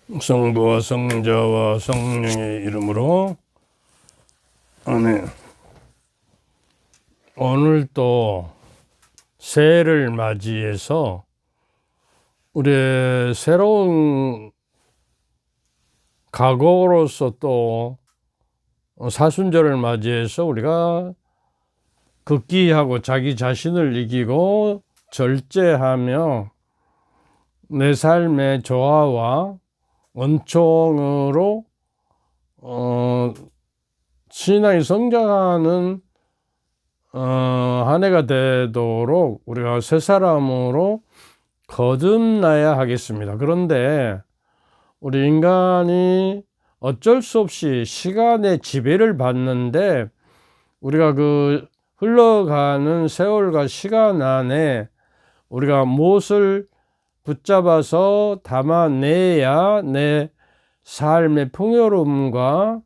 성부와 성자와 성령의 이름으로 아멘. 오늘 또 새해를 맞이해서 우리의 새로운 각오로서 또 사순절을 맞이해서 우리가 극기하고 자기 자신을 이기고 절제하며 내 삶의 조화와 원총으로 신앙이 성장하는 한 해가 되도록 우리가 새 사람으로 거듭나야 하겠습니다. 그런데 우리 인간이 어쩔 수 없이 시간의 지배를 받는데 우리가 그 흘러가는 세월과 시간 안에 우리가 무엇을 붙잡아서 담아내야 내 삶의 풍요로움과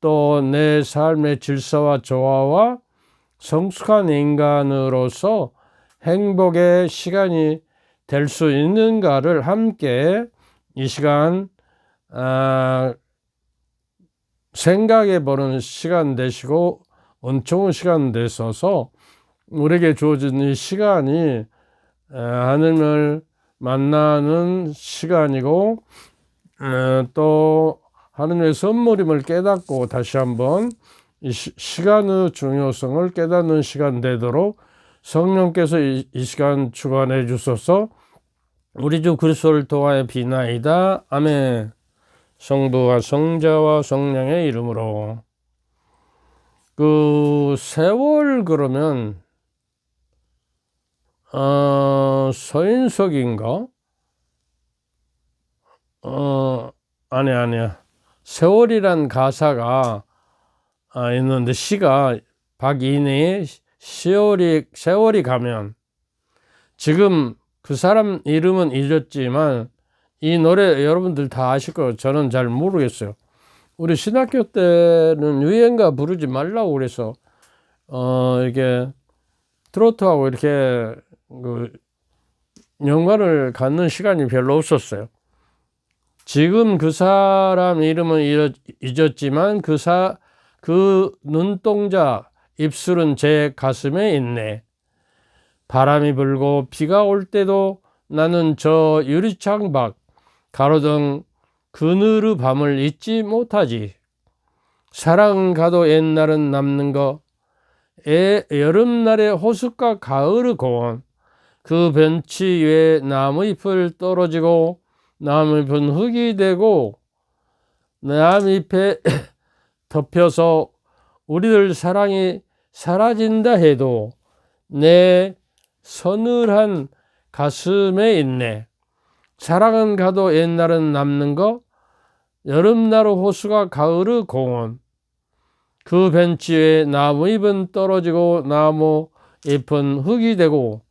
또 내 삶의 질서와 조화와 성숙한 인간으로서 행복의 시간이 될 수 있는가를 함께 이 시간 생각해 보는 시간 되시고 은총의 시간 되셔서 우리에게 주어진 이 시간이 하나님을 만나는 시간이고 또 하나님의 선물임을 깨닫고 다시 한번 이 시간의 중요성을 깨닫는 시간 되도록 성령께서 이 시간 주관해 주소서. 우리 주 그리스도를 통하여 비나이다. 아멘. 성부와 성자와 성령의 이름으로. 그 세월 그러면 서인석인가? 아니야. 세월이란 가사가 있는데 시가 박인의 세월이 가면, 지금 그 사람 이름은 잊었지만 이 노래 여러분들 다 아실 거예요. 저는 잘 모르겠어요. 우리 신학교 때는 유행가 부르지 말라고 그래서 이게 트로트하고 이렇게 그 연관을 갖는 시간이 별로 없었어요. 지금 그 사람 이름은 잊었지만 그 눈동자 입술은 제 가슴에 있네. 바람이 불고 비가 올 때도 나는 저 유리창 밖 가로등 그늘의 밤을 잊지 못하지. 사랑은 가도 옛날은 남는 거, 여름날의 호숫가 가을의 고원, 그 벤치 위에 나무잎을 떨어지고 나무잎은 흙이 되고 나무잎에 덮여서 우리들 사랑이 사라진다 해도 내 서늘한 가슴에 있네. 사랑은 가도 옛날은 남는 거, 여름날의 호수가 가을의 공원, 그 벤치에 나무잎은 떨어지고 나무잎은 흙이 되고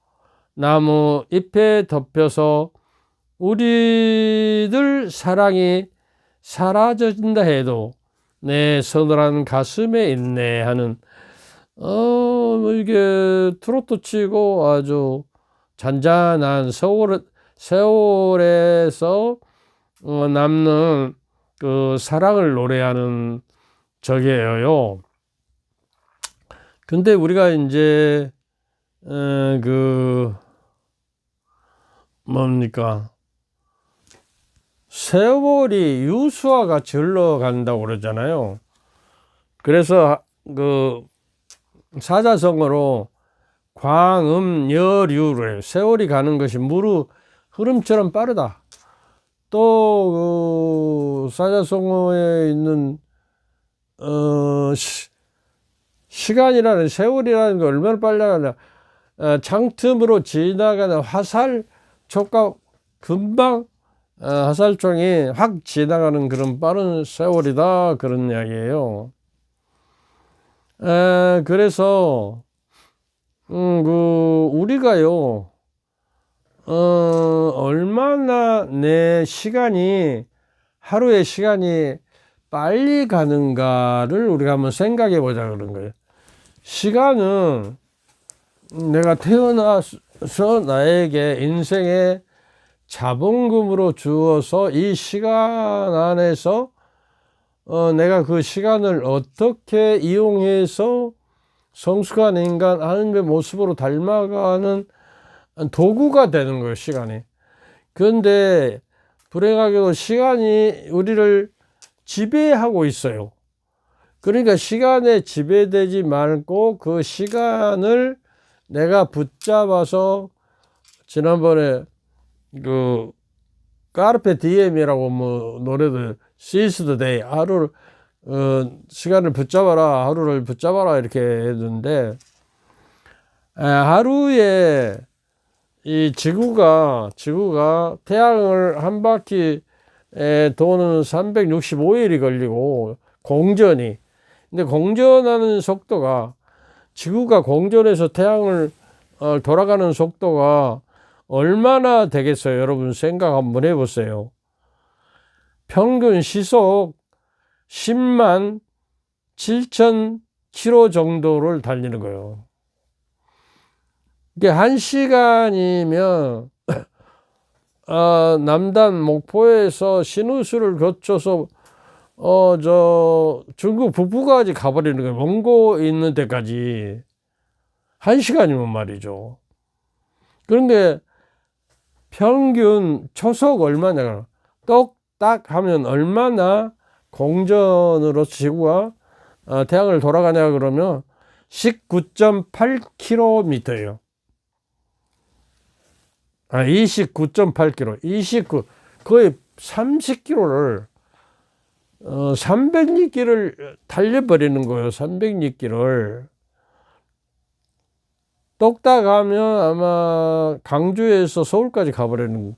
나무잎에 덮여서 우리들 사랑이 사라진다 해도 내 서늘한 가슴에 있네 하는 이게 트로트 치고 아주 잔잔한 세월에서 남는 그 사랑을 노래하는 적이에요. 근데 우리가 이제 그 뭡니까, 세월이 유수와 같이 흘러간다고 그러잖아요. 그래서 그 사자성어로 광음여류를, 세월이 가는 것이 물의 흐름처럼 빠르다. 또 그 사자성어에 있는 시간이라는, 세월이라는 게 얼마나 빨리 가냐, 창틈으로 지나가는 화살촉과 금방 화살총이 확 지나가는 그런 빠른 세월이다, 그런 이야기예요. 그래서 우리가요 얼마나 내 시간이, 하루의 시간이 빨리 가는가를 우리가 한번 생각해 보자 그런 거예요. 시간은 내가 태어나서 나에게 인생의 자본금으로 주어서 이 시간 안에서 내가 그 시간을 어떻게 이용해서 성숙한 인간 하나님의 모습으로 닮아가는 도구가 되는 거예요, 시간이. 그런데 불행하게도 시간이 우리를 지배하고 있어요. 그러니까 시간에 지배되지 말고 그 시간을 내가 붙잡아서, 지난번에 그 까르페 디엠이라고 뭐 노래도 seize the day, 하루를 시간을 붙잡아라, 하루를 붙잡아라 이렇게 했는데, 하루에 이 지구가 태양을 한 바퀴 도는 365일이 걸리고, 공전이. 근데 공전하는 속도가, 지구가 공전해서 태양을 돌아가는 속도가 얼마나 되겠어요? 여러분 생각 한번 해보세요. 평균 시속 10만 7천 킬로 정도를 달리는 거예요. 이게 1시간이면 남단 목포에서 신우수를 거쳐서 중국 북부까지 가버리는 거예요. 원고 있는 데까지 1시간이면 말이죠. 그런데 평균 초속 얼마냐, 똑딱 하면 얼마나 공전으로 지구가 태양을 돌아가냐 그러면 19.8km예요. 29.8km, 29, 거의 30km를 300리길을 달려버리는 거예요. 300리길을. 똑딱 하면 아마 강주에서 서울까지 가버리는 거예요.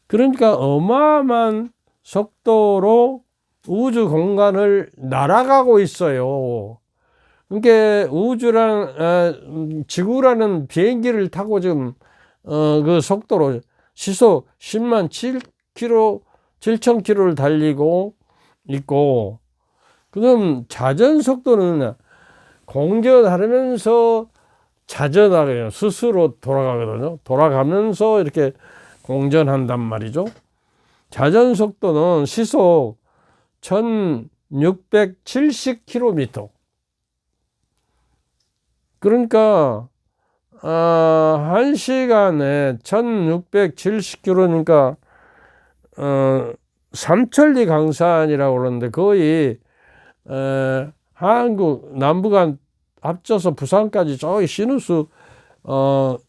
그러니까 어마어마한 속도로 우주 공간을 날아가고 있어요. 그러니까 지구라는 비행기를 타고 지금 그 속도로 시속 10만 7천 킬로를 달리고 있고, 그럼 자전 속도는 공전하면서 자전하게요. 스스로 돌아가거든요. 돌아가면서 이렇게 공전한단 말이죠. 자전 속도는 시속 1670km. 그러니까 1시간에 1670km니까 삼천리 강산이라고 그러는데, 거의 한국 남부간 합쳐서 부산까지 저기 신우수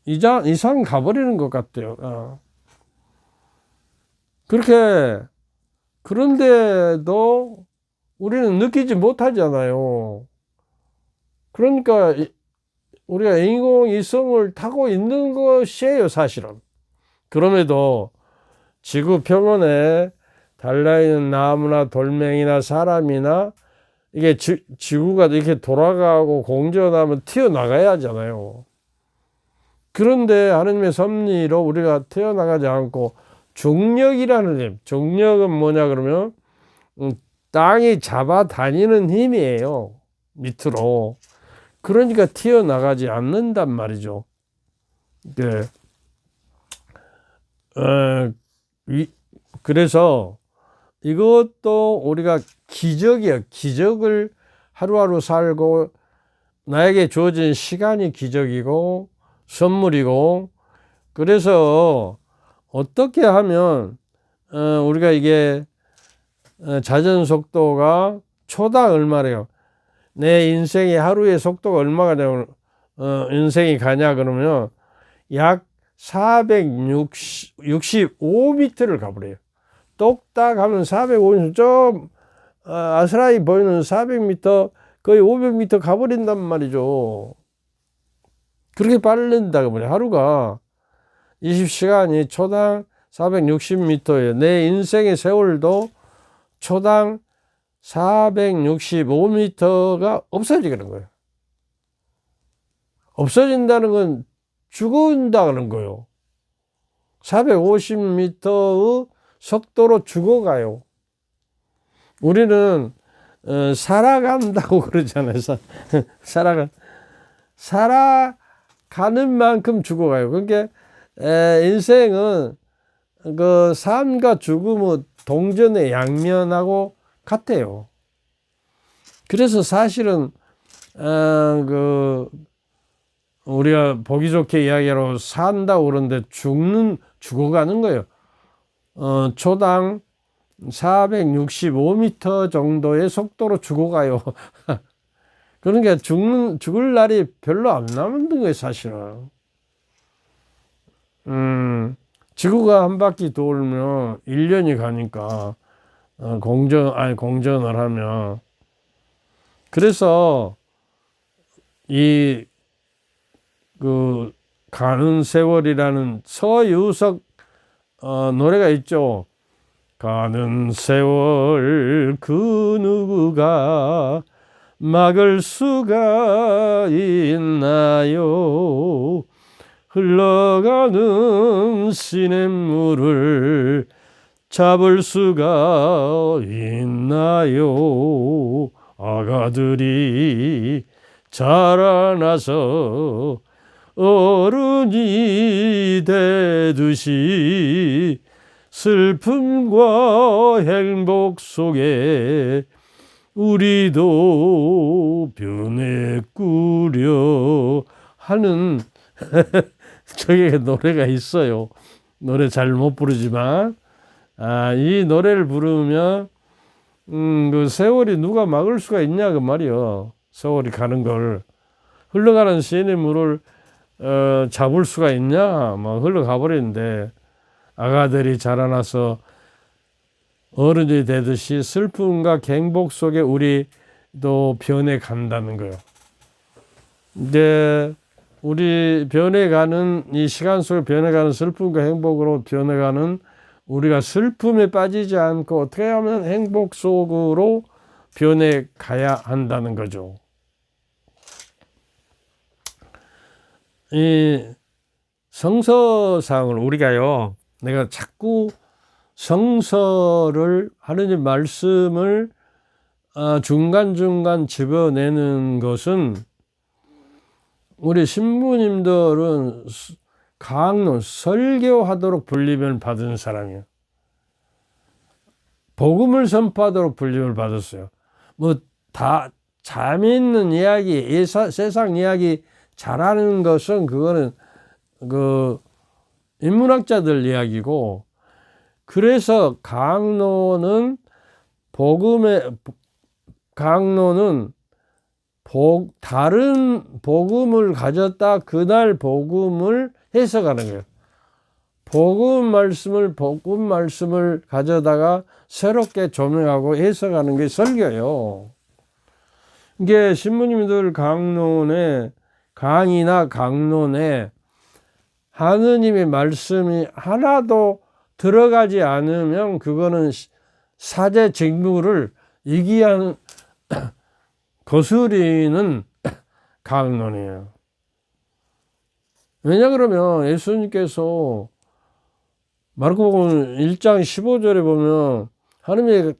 이상 가버리는 것 같아요. 그런데도 우리는 느끼지 못하잖아요. 그러니까 우리가 인공위성을 타고 있는 것이에요, 사실은. 그럼에도 지구 표면에 달려있는 나무나 돌멩이나 사람이나 이게 지구가 이렇게 돌아가고 공전하면 튀어나가야 하잖아요. 그런데 하나님의 섭리로 우리가 튀어나가지 않고 중력이라는 힘, 중력은 뭐냐 그러면 땅이 잡아다니는 힘이에요, 밑으로. 그러니까 튀어나가지 않는단 말이죠. 네. 그래서 이것도 우리가 기적이에요. 기적을 하루하루 살고, 나에게 주어진 시간이 기적이고 선물이고, 그래서 어떻게 하면 우리가 이게 자전 속도가 초당 얼마래요? 내 인생의 하루의 속도가 얼마가 되면 인생이 가냐 그러면 약 465m를 가버려요. 똑딱 하면 450, 좀 아스라이 보이는 400m, 거의 500m 가버린단 말이죠. 그렇게 빠른다고 말이에요. 하루가 20시간이 초당 460m예요. 내 인생의 세월도 초당 465m가 없어지는 거예요. 없어진다는 건 죽은다는 거예요. 450m의 속도로 죽어가요. 우리는 살아간다고 그러잖아요. 살아가는 만큼 죽어가요. 그러니까 인생은 그 삶과 죽음의 동전의 양면하고 같아요. 그래서 사실은 그 우리가 보기 좋게 이야기로 산다고 그러는데 죽어가는 거예요. 초당 465m 정도의 속도로 죽어가요. 그러니까 죽을 날이 별로 안 남은 거예요, 사실은. 지구가 한 바퀴 돌면 1년이 가니까, 공전을 하면. 그래서, 가는 세월이라는 서유석, 노래가 있죠. 가는 세월 그 누구가 막을 수가 있나요? 흘러가는 시냇물을 잡을 수가 있나요? 아가들이 자라나서 어른이 되듯이 슬픔과 행복 속에 우리도 변했구려 하는 저게 노래가 있어요. 노래 잘 못 부르지만 이 노래를 부르면 그 세월이 누가 막을 수가 있냐 그 말이요. 세월이 가는 걸 흘러가는 시냇물을 잡을 수가 있냐 막 흘러가 버리는데 아가들이 자라나서 어른이 되듯이 슬픔과 행복 속에 우리도 변해간다는 거예요. 이제 우리 변해가는 이 시간 속에 변해가는 슬픔과 행복으로 변해가는 우리가 슬픔에 빠지지 않고 어떻게 하면 행복 속으로 변해가야 한다는 거죠. 이 성서상을 우리가요, 내가 자꾸 성서를 하느님 말씀을 중간중간 집어내는 것은 우리 신부님들은 강론, 설교하도록 불림을 받은 사람이에요. 복음을 선포하도록 불림을 받았어요. 뭐 다 재미있는 이야기, 세상 이야기 잘하는 것은 그거는 그 인문학자들 이야기고, 그래서 강론은 다른 복음을 가졌다 그날 복음을 해석하는 거예요. 복음 말씀을 가져다가 새롭게 조명하고 해석하는 게 설교예요. 이게 신부님들 강의나 강론에 하느님의 말씀이 하나도 들어가지 않으면 그거는 사제 직무를 이기하는 거스리는 강론이에요. 왜냐 그러면 예수님께서 마르코복음 1장 15절에 보면 하느님의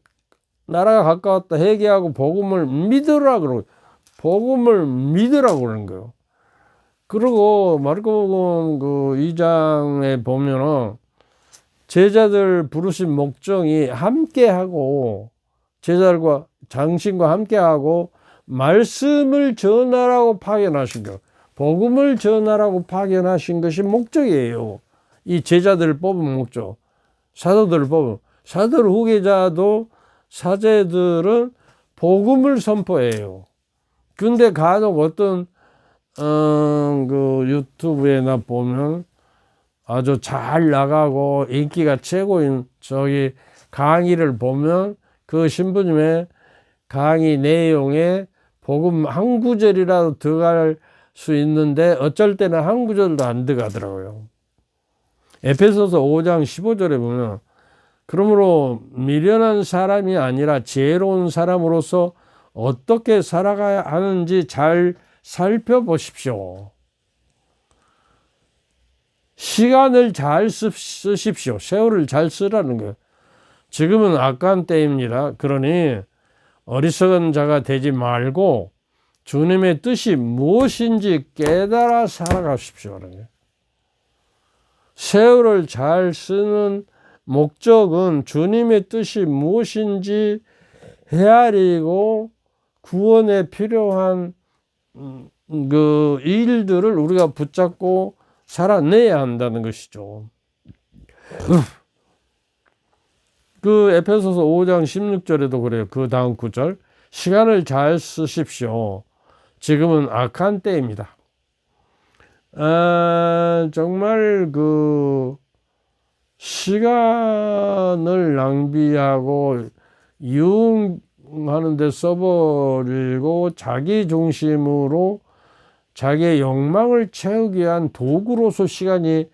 나라가 가까웠다 회개하고 복음을 믿으라 그러고, 복음을 믿으라고 그러는 거예요. 그리고 마르코복음 그 2장에 보면은 제자들 부르신 목적이 함께하고, 제자들과 장신과 함께하고 말씀을 전하라고 파견하신 것, 복음을 전하라고 파견하신 것이 목적이에요. 이 제자들을 뽑은 목적, 사도들을 뽑은, 사도들 후계자도 사제들은 복음을 선포해요. 근데 간혹 어떤 그 유튜브에나 보면 아주 잘 나가고 인기가 최고인 저기 강의를 보면 그 신부님의 강의 내용에 복음 한 구절이라도 들어갈 수 있는데 어쩔 때는 한 구절도 안 들어가더라고요. 에베소서 5장 15절에 보면 그러므로 미련한 사람이 아니라 지혜로운 사람으로서 어떻게 살아가야 하는지 잘 살펴보십시오. 시간을 잘 쓰십시오. 세월을 잘 쓰라는 거예요. 지금은 악한 때입니다. 그러니 어리석은 자가 되지 말고 주님의 뜻이 무엇인지 깨달아 살아가십시오. 세월을 잘 쓰는 목적은 주님의 뜻이 무엇인지 헤아리고 구원에 필요한 그 일들을 우리가 붙잡고 살아내야 한다는 것이죠. 그 에베소서 5장 16절에도 그래요. 그 다음 구절. 시간을 잘 쓰십시오. 지금은 악한 때입니다. 정말 그 시간을 낭비하고 이용하는 데 써버리고 자기 중심으로 자기의 욕망을 채우기 위한 도구로서 시간이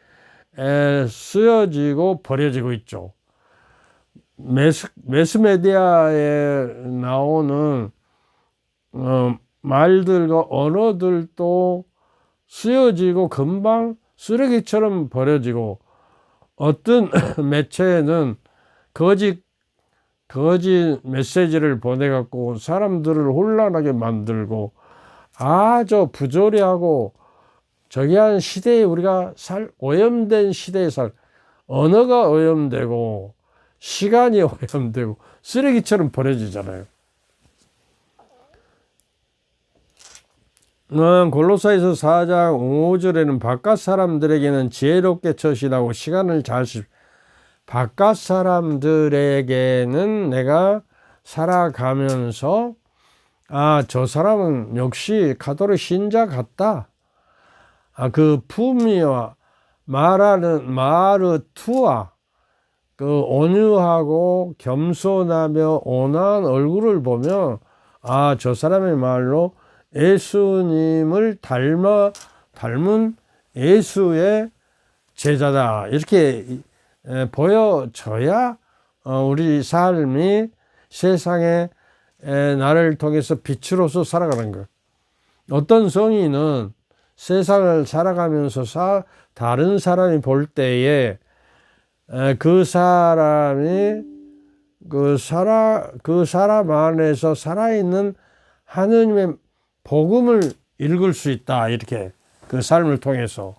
쓰여지고 버려지고 있죠. 매스메디아에 나오는 말들과 언어들도 쓰여지고 금방 쓰레기처럼 버려지고, 어떤 매체에는 거짓 메시지를 보내갖고 사람들을 혼란하게 만들고 아주 부조리하고 저기한 시대에 우리가 오염된 시대에 언어가 오염되고 시간이 오염되고 쓰레기처럼 버려지잖아요. 골로새서 4장 5절에는 바깥 사람들에게는 지혜롭게 처신하고 시간을 잘 바깥 사람들에게는 내가 살아가면서 저 사람은 역시 가톨릭 신자 같다. 그 품위와 마르투와 그 온유하고 겸손하며 온화한 얼굴을 보면 저 사람의 말로 예수님을 닮은 예수의 제자다. 이렇게 보여져야 우리 삶이 세상에 나를 통해서 빛으로서 살아가는 거예요. 어떤 성인은 세상을 살아가면서 다른 사람이 볼 때에 그 사람이 그 사람 안에서 살아있는 하느님의 복음을 읽을 수 있다. 이렇게 그 삶을 통해서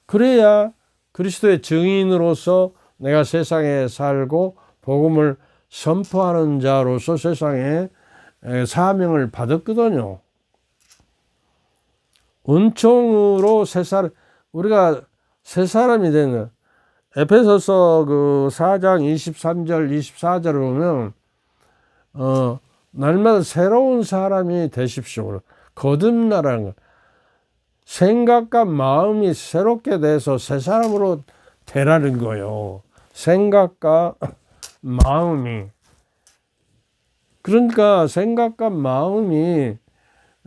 그래야 그리스도의 증인으로서 내가 세상에 살고 복음을 선포하는 자로서 세상에 사명을 받았거든요. 은총으로 우리가 새 사람이 되는, 에베소서 그 4장 23절 24절을 보면 날마다 새로운 사람이 되십시오. 거듭나라는 것. 생각과 마음이 새롭게 돼서 새 사람으로 되라는 거예요. 생각과 마음이. 그러니까 생각과 마음이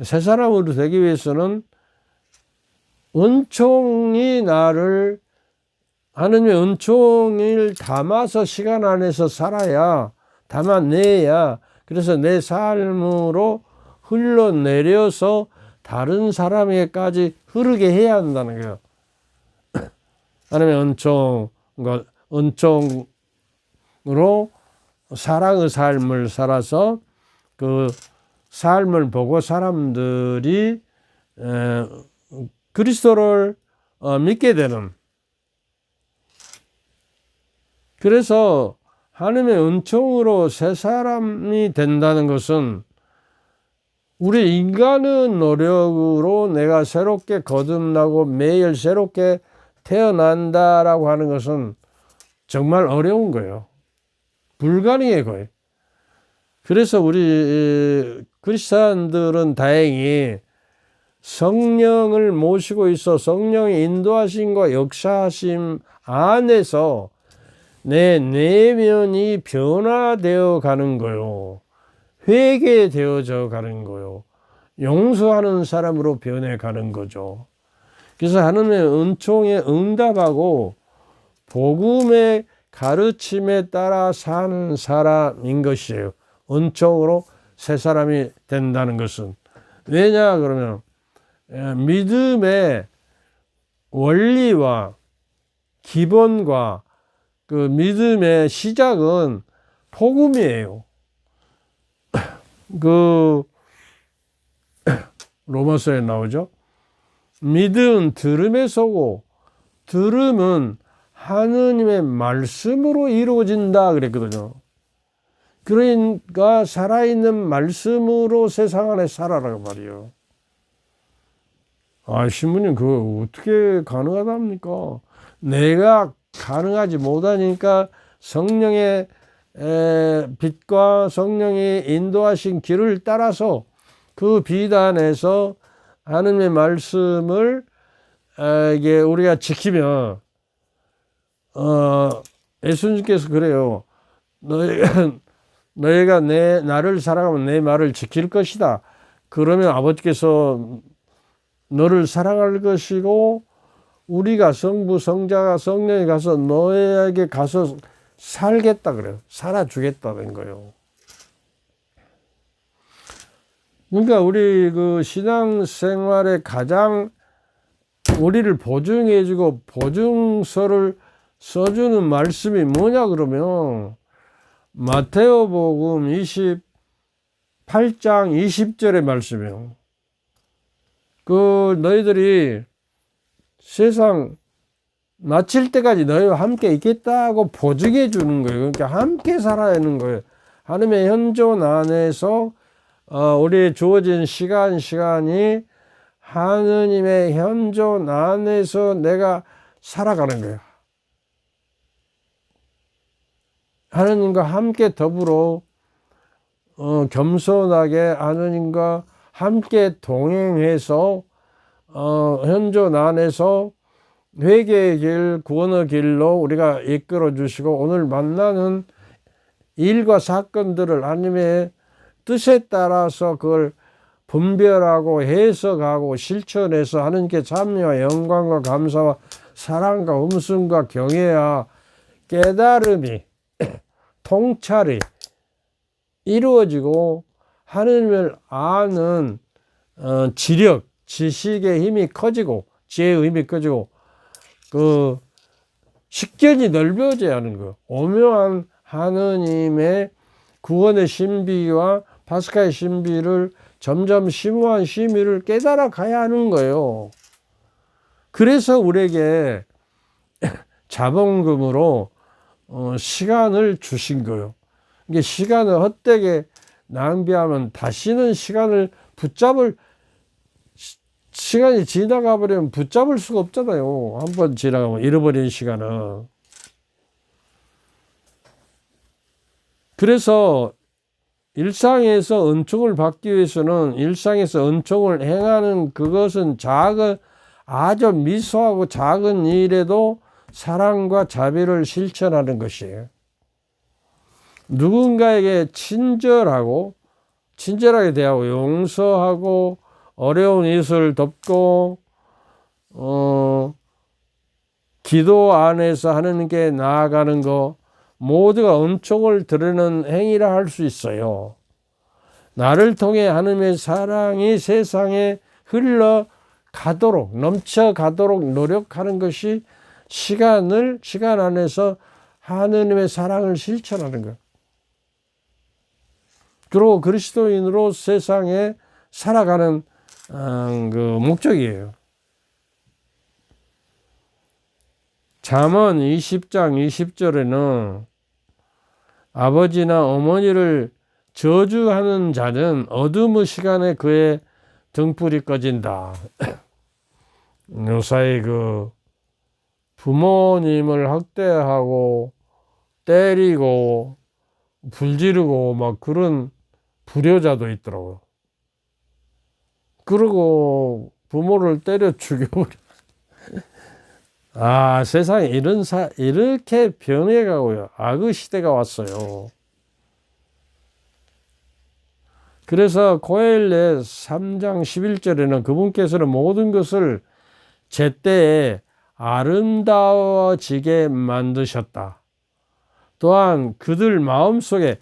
새 사람으로 되기 위해서는 은총이 하느님의 은총을 담아서 시간 안에서 담아내야, 그래서 내 삶으로 흘러내려서 다른 사람에게까지 흐르게 해야 한다는 거예요. 하나님의 은총으로 사랑의 삶을 살아서 그 삶을 보고 사람들이 그리스도를 믿게 되는. 그래서 하나님의 은총으로 새 사람이 된다는 것은 우리 인간의 노력으로 내가 새롭게 거듭나고 매일 새롭게 태어난다라고 하는 것은 정말 어려운 거예요. 불가능해 거예요. 그래서 우리 크리스찬들은 다행히 성령을 모시고 있어 성령의 인도하심과 역사하심 안에서 내 내면이 변화되어 가는 거요. 회개되어져 가는 거요. 용서하는 사람으로 변해 가는 거죠. 그래서 하나님의 은총에 응답하고 복음의 가르침에 따라 사는 사람인 것이에요. 은총으로 새 사람이 된다는 것은. 왜냐 그러면 믿음의 원리와 기본과 그 믿음의 시작은 복음이에요. 그 로마서에 나오죠. 믿음은 들음에서 오고 들음은 하느님의 말씀으로 이루어진다 그랬거든요. 그러니까 살아있는 말씀으로 세상 안에 살아라고 말이에요. 아, 신부님 그거 어떻게 가능하답니까? 내가 가능하지 못하니까 성령의 빛과 성령이 인도하신 길을 따라서 그 비단에서 하느님의 말씀을 이게 우리가 지키면 예수님께서 그래요. 너희가 나를 사랑하면 내 말을 지킬 것이다. 그러면 아버지께서 너를 사랑할 것이고 우리가 성부 성자가 성령이 가서 너에게 가서 살겠다 그래요. 살아주겠다는 거예요. 그러니까 우리 그 신앙생활에 가장 우리를 보증해주고 보증서를 써주는 말씀이 뭐냐 그러면 마테오복음 28장 20절의 말씀이에요. 그 너희들이 세상 마칠 때까지 너희와 함께 있겠다고 보증해 주는 거예요. 그러니까 함께 살아야 하는 거예요. 하나님의 현존 안에서 우리의 주어진 시간이 하느님의 현존 안에서 내가 살아가는 거예요. 하느님과 함께 더불어 겸손하게 하느님과 함께 동행해서 현존 안에서 회개의 길, 구원의 길로 우리가 이끌어 주시고 오늘 만나는 일과 사건들을 하나님의 뜻에 따라서 그걸 분별하고 해석하고 실천해서 하나님께 참여와 영광과 감사와 사랑과 음성과 경외와 깨달음이 통찰이 이루어지고 하나님을 아는 지력, 지식의 힘이 커지고 지혜의 힘이 커지고 그 식견이 넓어져야 하는 거예요. 오묘한 하느님의 구원의 신비와 파스카의 신비를 점점 심오한 심의를 깨달아 가야 하는 거예요. 그래서 우리에게 자본금으로 시간을 주신 거예요. 이게 시간을 헛되게 낭비하면 다시는 시간이 지나가 버리면 붙잡을 수가 없잖아요. 한번 지나가면 잃어버린 시간은. 그래서 일상에서 은총을 받기 위해서는 일상에서 은총을 행하는 그것은 아주 미소하고 작은 일에도 사랑과 자비를 실천하는 것이에요. 누군가에게 친절하게 대하고 용서하고 어려운 이웃을 돕고 기도 안에서 하나님께 나아가는 것 모두가 은총을 드리는 행위라 할 수 있어요. 나를 통해 하나님의 사랑이 세상에 넘쳐가도록 노력하는 것이 시간 안에서 하나님의 사랑을 실천하는 것. 그리고 그리스도인으로 세상에 살아가는 그 목적이에요. 잠언 20장 20절에는 아버지나 어머니를 저주하는 자는 어둠의 시간에 그의 등불이 꺼진다. 요사이 그 부모님을 학대하고 때리고 불지르고 막 그런 불효자도 있더라고요. 그리고 부모를 때려 죽여버려. 세상에 이렇게 변해가고요. 악의 시대가 왔어요. 그래서 고엘레 3장 11절에는 그분께서는 모든 것을 제때에 아름다워지게 만드셨다. 또한 그들 마음속에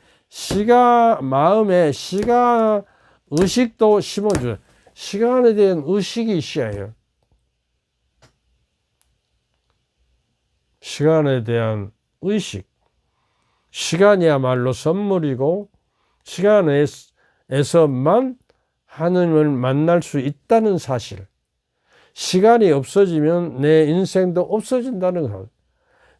의식도 심어줘요. 시간에 대한 의식이 있어야 해요. 시간에 대한 의식. 시간이야말로 선물이고 시간에서만 하느님을 만날 수 있다는 사실. 시간이 없어지면 내 인생도 없어진다는 것.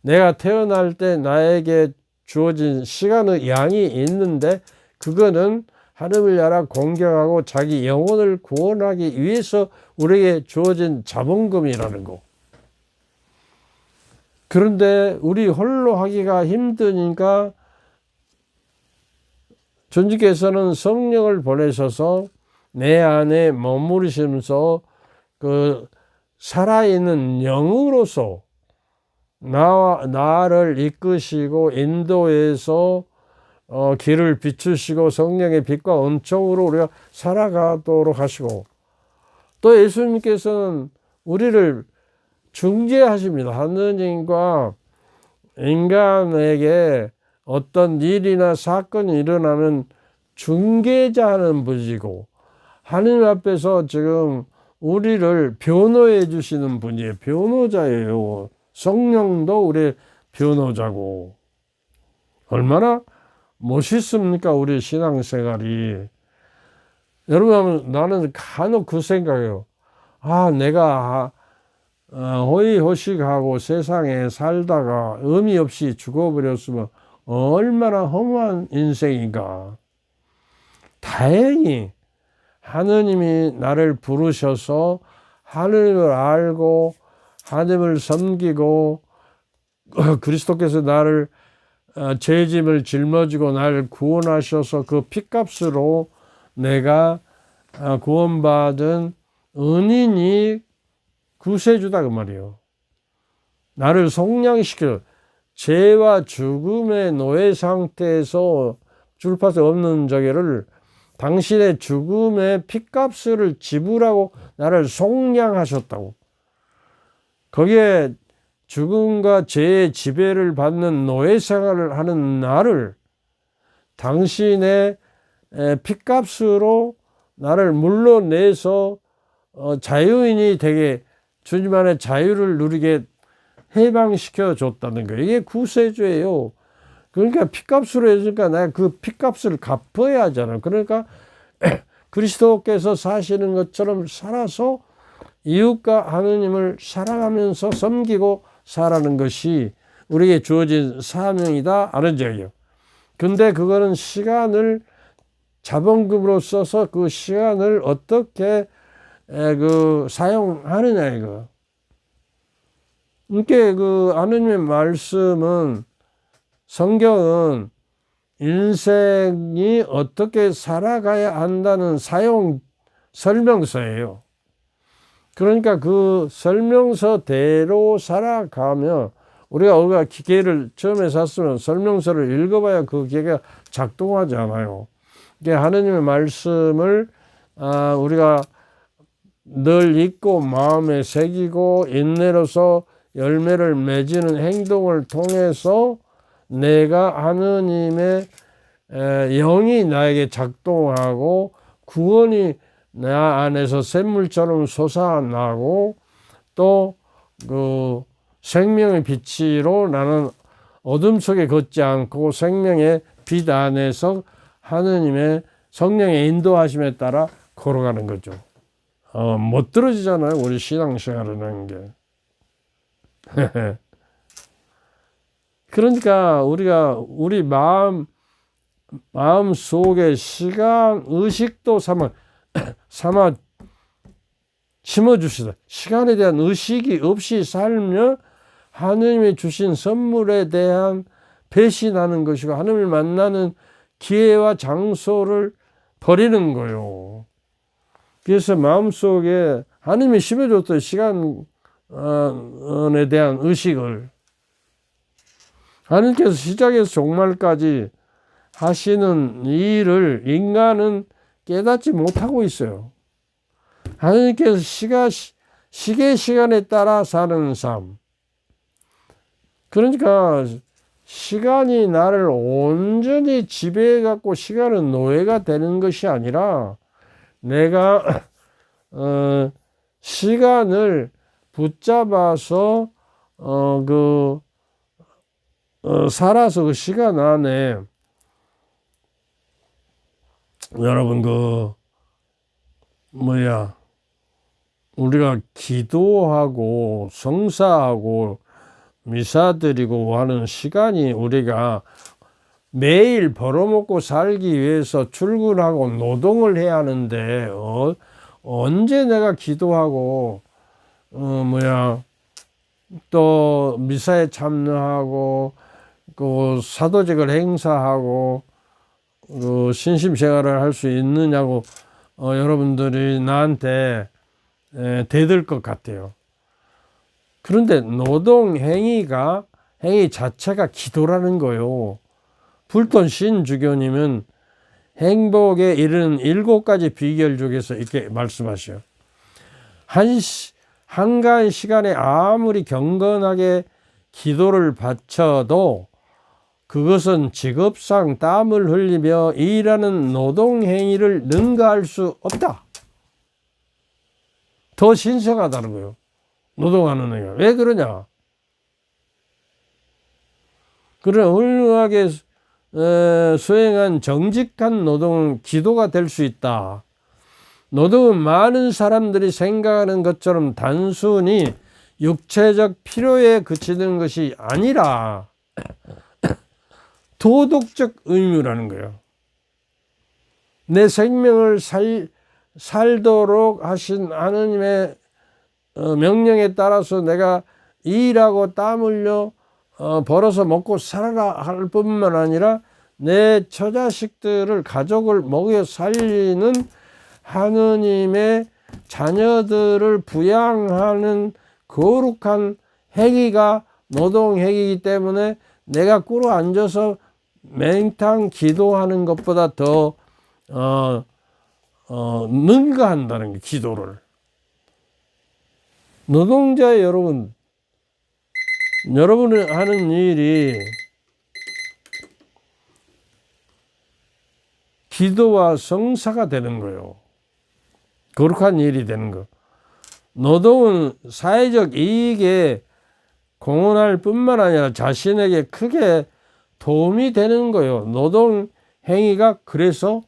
내가 태어날 때 나에게 주어진 시간의 양이 있는데 그거는 하늘을 나라 공경하고 자기 영혼을 구원하기 위해서 우리에게 주어진 자본금이라는 거. 그런데 우리 홀로 하기가 힘드니까 주님께서는 성령을 보내셔서 내 안에 머무르시면서 그 살아있는 영으로서 나를 이끄시고 인도해서 길을 비추시고 성령의 빛과 은총으로 우리가 살아가도록 하시고, 또 예수님께서는 우리를 중재하십니다. 하느님과 인간에게 어떤 일이나 사건이 일어나면 중개자하는 분이고, 하느님 앞에서 지금 우리를 변호해 주시는 분이에요. 변호자예요. 성령도 우리의 변호자고. 얼마나 멋있습니까, 우리 신앙생활이. 여러분, 나는 간혹 그 생각이에요. 내가 호의호식하고 세상에 살다가 의미 없이 죽어버렸으면 얼마나 허무한 인생인가. 다행히 하느님이 나를 부르셔서 하느님을 알고 하느님을 섬기고 그리스도께서 나를 죄짐을 짊어지고 나를 구원하셔서 그 핏값으로 내가 구원받은 은인이 구세주다 그 말이에요. 나를 속량시켜 죄와 죽음의 노예 상태에서 줄파서 없는 저게를 당신의 죽음의 핏값을 지불하고 나를 속량하셨다고. 거기에 죽음과 죄의 지배를 받는 노예 생활을 하는 나를 당신의 핏값으로 나를 물러내서 자유인이 되게 주님 안에 자유를 누리게 해방시켜 줬다는 거예요. 이게 구세주예요. 그러니까 핏값으로 해주니까 내가 그 핏값을 갚아야 하잖아요. 그러니까 그리스도께서 사시는 것처럼 살아서 이웃과 하느님을 사랑하면서 섬기고 살아가는 것이 우리에게 주어진 사명이다 하는 얘기예요. 근데 그거는 시간을 자본금으로 써서 그 시간을 어떻게 사용하느냐 이거. 그러니까 그 하느님의 말씀은, 성경은 인생이 어떻게 살아가야 한다는 사용 설명서예요. 그러니까 그 설명서대로 살아가면, 우리가 기계를 처음에 샀으면 설명서를 읽어봐야 그 기계가 작동하지 않아요. 하느님의 말씀을 우리가 늘 읽고 마음에 새기고 인내로서 열매를 맺는 행동을 통해서 내가 하느님의 영이 나에게 작동하고 구원이 내 안에서 샘물처럼 솟아나고, 또 그 생명의 빛으로 나는 어둠 속에 걷지 않고 생명의 빛 안에서 하느님의 성령의 인도하심에 따라 걸어가는 거죠. 못 들어지잖아요, 우리 신앙생활을 하는 게. 그러니까 우리가 우리 마음 속에 시간 의식도 삼아 심어주시다. 시간에 대한 의식이 없이 살면 하느님이 주신 선물에 대한 배신하는 것이고, 하느님을 만나는 기회와 장소를 버리는 거예요. 그래서 마음속에 하느님이 심어줬던 시간에 대한 의식을, 하느님께서 시작에서 종말까지 하시는 일을 인간은 깨닫지 못하고 있어요. 하느님께서 시간에 따라 사는 삶. 그러니까 시간이 나를 온전히 지배해갖고 시간은 노예가 되는 것이 아니라, 내가 시간을 붙잡아서 살아서 그 시간 안에, 여러분 우리가 기도하고 성사하고 미사드리고 하는 시간이 우리가 매일 벌어먹고 살기 위해서 출근하고 노동을 해야 하는데 언제 내가 기도하고 또 미사에 참여하고 그 사도직을 행사하고 그 신심생활을 할 수 있느냐고 여러분들이 나한테 대들 것 같아요. 그런데 노동 행위 자체가 기도라는 거요. 불돈 신주교님은 행복에 이르는 7가지 비결 중에서 이렇게 말씀하셔요. 한가한 시간에 아무리 경건하게 기도를 바쳐도 그것은 직업상 땀을 흘리며 일하는 노동 행위를 능가할 수 없다. 더 신성하다는 거예요. 노동하는 행위가. 왜 그러냐? 그런 훌륭하게 수행한 정직한 노동은 기도가 될 수 있다. 노동은 많은 사람들이 생각하는 것처럼 단순히 육체적 필요에 그치는 것이 아니라 도덕적 의무라는 거예요. 내 생명을 살도록 하신 하느님의 명령에 따라서 내가 일하고 땀 흘려 벌어서 먹고 살아라 할 뿐만 아니라 내 처자식들을 가족을 먹여 살리는 하느님의 자녀들을 부양하는 거룩한 행위가 노동 행위이기 때문에 내가 꿇어 앉아서 맹탕 기도하는 것보다 더 능가한다는 게 기도를. 노동자 여러분, 여러분이 하는 일이 기도와 성사가 되는 거예요. 거룩한 일이 되는 거. 노동은 사회적 이익에 공헌할 뿐만 아니라 자신에게 크게 도움이 되는 거예요. 노동 행위가 그래서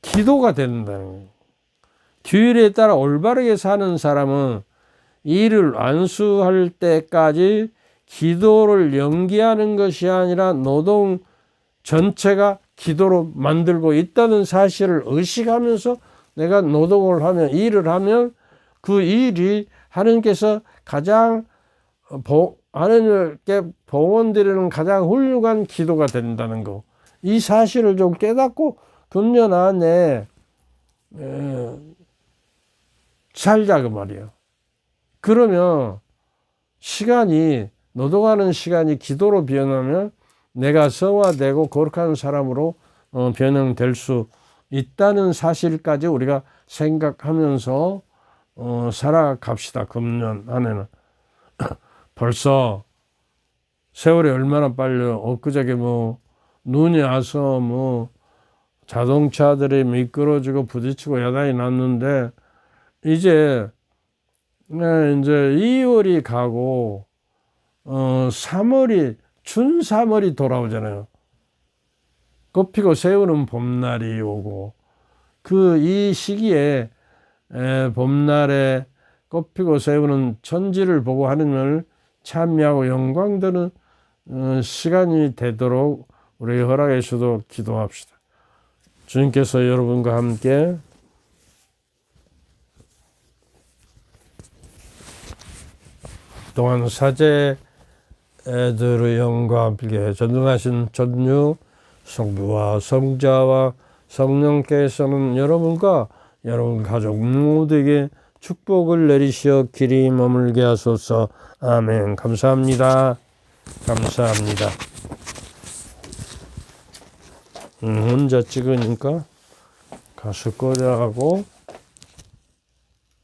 기도가 된다는 거예요. 규율에 따라 올바르게 사는 사람은 일을 완수할 때까지 기도를 연기하는 것이 아니라 노동 전체가 기도로 만들고 있다는 사실을 의식하면서 내가 노동을 하면, 일을 하면 그 일이 하나님께서 가장 하나님께 봉헌드리는 가장 훌륭한 기도가 된다는 거. 이 사실을 좀 깨닫고 금년 안에 살자 그 말이에요. 그러면 노동하는 시간이 기도로 변하면 내가 성화되고 거룩한 사람으로 변형될 수 있다는 사실까지 우리가 생각하면서 살아갑시다. 금년 안에는. 벌써 세월이 얼마나 빨려. 엊그저께 눈이 와서 자동차들이 미끄러지고 부딪히고 야단이 났는데 이제 2월이 가고 3월이 춘 3월이 돌아오잖아요. 꽃피고 새우는 봄날이 오고 이 시기에 봄날에 꽃피고 새우는 천지를 보고 하느님을 찬미하고 영광드는 시간이 되도록 우리 허락해 주도록 기도합시다. 주님께서 여러분과 함께 또한 사제들의 영과 함께 전능하신 전유 성부와 성자와 성령께서는 여러분과 여러분 가족 모두에게 축복을 내리시어 길이 머물게 하소서. 아멘. 감사합니다. 감사합니다. 혼자 찍으니까 가수 꺼려하고